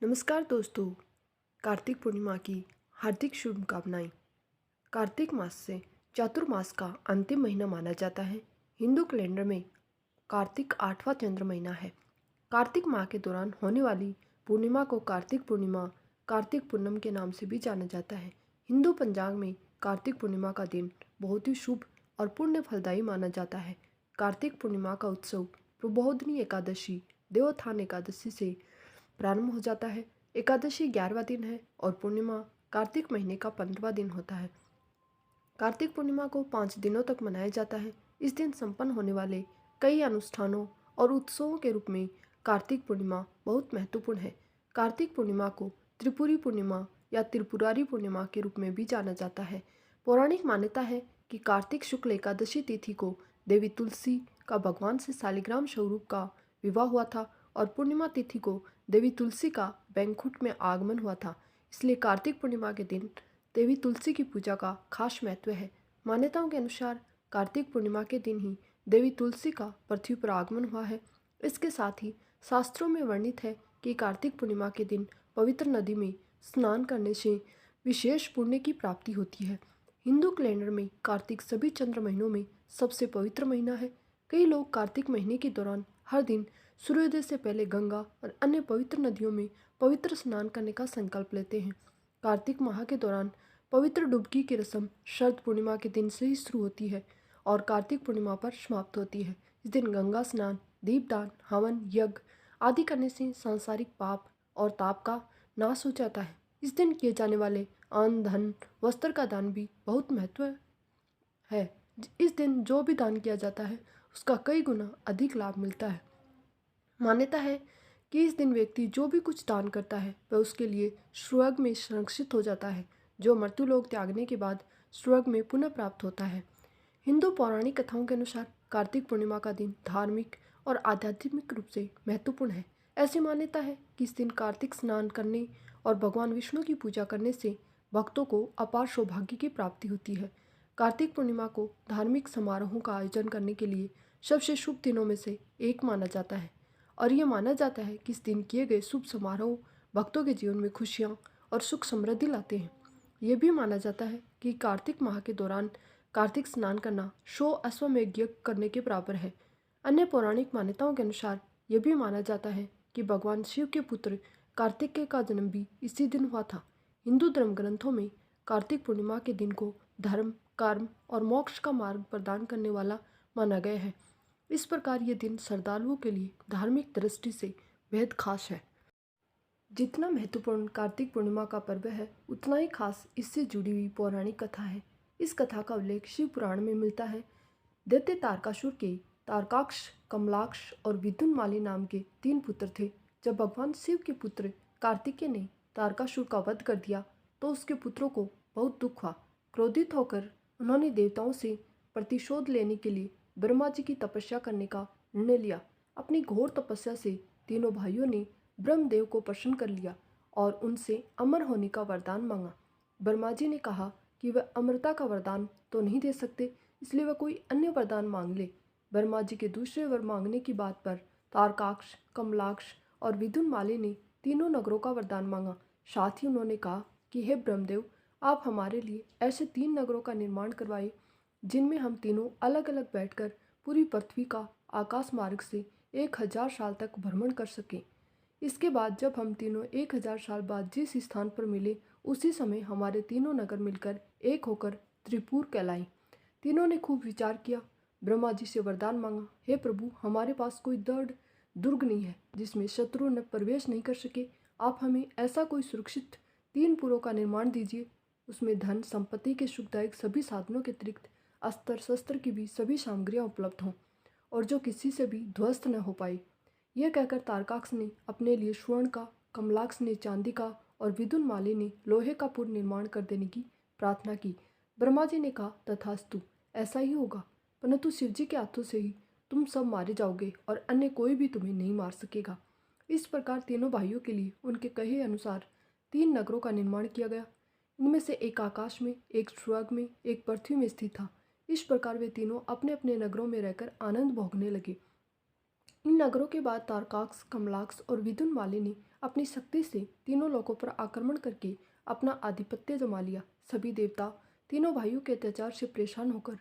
नमस्कार दोस्तों। कार्तिक पूर्णिमा की हार्दिक शुभकामनाएं। कार्तिक मास से चातुर्मास का अंतिम महीना माना जाता है। हिंदू कैलेंडर में कार्तिक 8वां चंद्र महीना है। कार्तिक माह के दौरान होने वाली पूर्णिमा को कार्तिक पूर्णिमा, कार्तिक पूर्णम के नाम से भी जाना जाता है। हिंदू पंचांग में कार्तिक पूर्णिमा का दिन बहुत ही शुभ और पुण्य फलदायी माना जाता है। कार्तिक पूर्णिमा का उत्सव प्रबोधिनी एकादशी, देवोत्थान एकादशी से प्रारंभ हो जाता है। एकादशी 11वां दिन है और पूर्णिमा कार्तिक महीने का 15वां दिन होता है। कार्तिक पूर्णिमा को 5 दिनों तक मनाया जाता है। इस दिन संपन्न होने वाले कई अनुष्ठानों और उत्सवों के रूप में कार्तिक पूर्णिमा बहुत महत्वपूर्ण है। कार्तिक पूर्णिमा को त्रिपुरी पूर्णिमा या त्रिपुरारी पूर्णिमा के रूप में भी जाना जाता है। पौराणिक मान्यता है कि कार्तिक शुक्ल एकादशी तिथि को देवी तुलसी का भगवान से शालिग्राम स्वरूप का विवाह हुआ था और पूर्णिमा तिथि को देवी तुलसी का बैंकुट में आगमन हुआ था। इसलिए कार्तिक पूर्णिमा के दिन देवी तुलसी की पूजा का खास महत्व है। मान्यताओं के अनुसार कार्तिक पूर्णिमा के दिन ही देवी तुलसी का पृथ्वी पर आगमन हुआ है। इसके साथ ही शास्त्रों में वर्णित है कि कार्तिक पूर्णिमा के दिन पवित्र नदी में स्नान करने से विशेष पुण्य की प्राप्ति होती है। हिंदू कैलेंडर में कार्तिक सभी चंद्र महीनों में सबसे पवित्र महीना है। कई लोग कार्तिक महीने के दौरान हर दिन सूर्योदय से पहले गंगा और अन्य पवित्र नदियों में पवित्र स्नान करने का संकल्प लेते हैं। कार्तिक माह के दौरान पवित्र डुबकी की रस्म शरद पूर्णिमा के दिन से ही शुरू होती है और कार्तिक पूर्णिमा पर समाप्त होती है। इस दिन गंगा स्नान, दीपदान, हवन, यज्ञ आदि करने से सांसारिक पाप और ताप का नाश हो जाता है। इस दिन किए जाने वाले अन्न, धन, वस्त्र का दान भी बहुत महत्व है। इस दिन जो भी दान किया जाता है उसका कई गुना अधिक लाभ मिलता है। मान्यता है कि इस दिन व्यक्ति जो भी कुछ दान करता है वह उसके लिए स्वर्ग में संरक्षित हो जाता है, जो मृत्युलोक त्यागने के बाद स्वर्ग में पुनः प्राप्त होता है। हिंदू पौराणिक कथाओं के अनुसार कार्तिक पूर्णिमा का दिन धार्मिक और आध्यात्मिक रूप से महत्वपूर्ण है। ऐसी मान्यता है कि इस दिन कार्तिक स्नान करने और भगवान विष्णु की पूजा करने से भक्तों को अपार सौभाग्य की प्राप्ति होती है। कार्तिक पूर्णिमा को धार्मिक समारोहों का आयोजन करने के लिए सबसे शुभ दिनों में से एक माना जाता है और यह माना जाता है कि इस दिन किए गए शुभ समारोह भक्तों के जीवन में खुशियाँ और सुख समृद्धि लाते हैं। यह भी माना जाता है कि कार्तिक माह के दौरान कार्तिक स्नान करना 100 अश्वमेध यज्ञ करने के बराबर है। अन्य पौराणिक मान्यताओं के अनुसार यह भी माना जाता है कि भगवान शिव के पुत्र कार्तिकेय का जन्म भी इसी दिन हुआ था। हिंदू धर्म ग्रंथों में कार्तिक पूर्णिमा के दिन को धर्म, कर्म और मोक्ष का मार्ग प्रदान करने वाला माना गया है। इस प्रकार ये दिन श्रद्धालुओं के लिए धार्मिक दृष्टि से बेहद खास है। जितना महत्वपूर्ण कार्तिक पूर्णिमा का पर्व है उतना ही खास इससे जुड़ी हुई पौराणिक कथा है। इस कथा का उल्लेख शिव पुराण में मिलता है। दैत्य तारकासुर के तारकाक्ष, कमलाक्ष और विद्युन्माली नाम के 3 पुत्र थे। जब भगवान शिव के पुत्र कार्तिकेय ने तारकासुर का वध कर दिया तो उसके पुत्रों को बहुत दुख हुआ। क्रोधित होकर उन्होंने देवताओं से प्रतिशोध लेने के लिए ब्रह्मा जी की तपस्या करने का निर्णय लिया। अपनी घोर तपस्या से तीनों भाइयों ने ब्रह्मदेव को प्रसन्न कर लिया और उनसे अमर होने का वरदान मांगा। ब्रह्मा जी ने कहा कि वह अमरता का वरदान तो नहीं दे सकते, इसलिए वह कोई अन्य वरदान मांग ले। ब्रह्मा जी के दूसरे वर मांगने की बात पर तारकाक्ष, कमलाक्ष और विद्युन्माली ने तीनों नगरों का वरदान मांगा। साथ ही उन्होंने कहा कि हे ब्रह्मदेव, आप हमारे लिए ऐसे 3 नगरों का निर्माण करवाए जिनमें हम तीनों अलग अलग बैठकर पूरी पृथ्वी का आकाश मार्ग से 1000 साल तक भ्रमण कर सकें। इसके बाद जब हम तीनों 1000 साल बाद जिस स्थान पर मिले उसी समय हमारे तीनों नगर मिलकर एक होकर त्रिपुर कहलाएं। तीनों ने खूब विचार किया। ब्रह्मा जी से वरदान मांगा, हे प्रभु, हमारे पास कोई दृढ़ दुर्ग नहीं है जिसमें शत्रु न प्रवेश नहीं कर सके। आप हमें ऐसा कोई सुरक्षित 3 पुरों का निर्माण दीजिए, उसमें धन संपत्ति के सुखदायक सभी साधनों के अतिरिक्त अस्त्र शस्त्र की भी सभी सामग्रियां उपलब्ध हों और जो किसी से भी ध्वस्त न हो पाए। यह कहकर तारकाक्ष ने अपने लिए स्वर्ण का, कमलाक्ष ने चांदी का और विद्युन्माली ने लोहे का पुर निर्माण कर देने की प्रार्थना की। ब्रह्मा जी ने कहा, तथास्तु, ऐसा ही होगा, परंतु शिवजी के हाथों से ही तुम सब मारे जाओगे और अन्य कोई भी तुम्हें नहीं मार सकेगा। इस प्रकार तीनों भाइयों के लिए उनके कहे अनुसार 3 नगरों का निर्माण किया गया। इनमें से एक आकाश में, एक स्वर्ग में, एक पृथ्वी में स्थित था। इस प्रकार वे तीनों अपने अपने नगरों में रहकर आनंद भोगने लगे। इन नगरों के बाद तारकाक्स, कमलाक्स और विदुनमाली ने अपनी शक्ति से तीनों लोकों पर आक्रमण करके अपना आधिपत्य जमा लिया। सभी देवता तीनों भाइयों के अत्याचार से परेशान होकर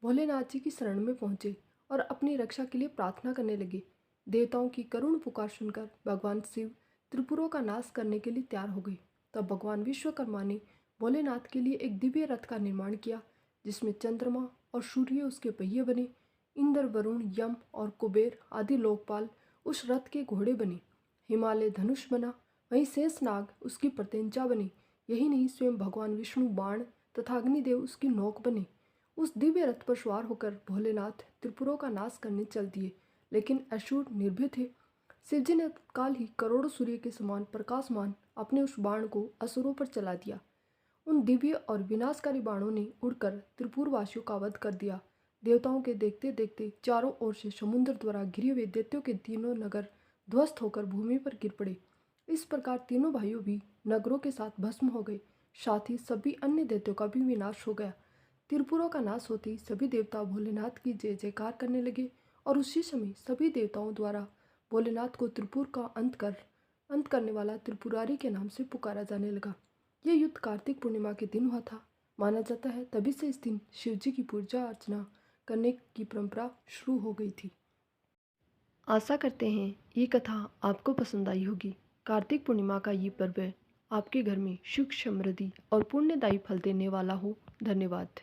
भोलेनाथ जी की शरण में पहुंचे और अपनी रक्षा के लिए प्रार्थना करने लगे। देवताओं की करुण पुकार सुनकर भगवान शिव त्रिपुरों का नाश करने के लिए तैयार हो गए। तब भगवान विश्वकर्मा ने भोलेनाथ के लिए एक दिव्य रथ का निर्माण किया, जिसमें चंद्रमा और सूर्य उसके पहिए बने। इंद्र, वरुण, यम और कुबेर आदि लोकपाल उस रथ के घोड़े बने। हिमालय धनुष बना, वहीं शेषनाग उसकी प्रत्यंचा बने। यही नहीं, स्वयं भगवान विष्णु बाण तथा अग्निदेव उसकी नोक बने। उस दिव्य रथ पर सवार होकर भोलेनाथ त्रिपुरों का नाश करने चल दिए, लेकिन असुर निर्भय थे। शिवजी ने तत्काल ही करोड़ों सूर्य के समान प्रकाशमान अपने उस बाण को असुरों पर चला दिया। उन दिव्य और विनाशकारी बाणों ने उड़कर त्रिपुरवासियों का वध कर दिया। देवताओं के देखते देखते चारों ओर से समुद्र द्वारा घिरे हुए दैत्यों के तीनों नगर ध्वस्त होकर भूमि पर गिर पड़े। इस प्रकार तीनों भाइयों भी नगरों के साथ भस्म हो गए, साथ ही सभी अन्य दैत्यों का भी विनाश हो गया। त्रिपुरों का नाश होते ही सभी देवता भोलेनाथ की जय जयकार करने लगे और उसी समय सभी देवताओं द्वारा भोलेनाथ को त्रिपुर का अंत करने वाला त्रिपुरारी के नाम से पुकारा जाने लगा। यह युद्ध कार्तिक पूर्णिमा के दिन हुआ था। माना जाता है तभी से इस दिन शिव जी की पूजा अर्चना करने की परंपरा शुरू हो गई थी। आशा करते हैं ये कथा आपको पसंद आई होगी। कार्तिक पूर्णिमा का ये पर्व आपके घर में सुख, समृद्धि और पुण्यदायी फल देने वाला हो। धन्यवाद।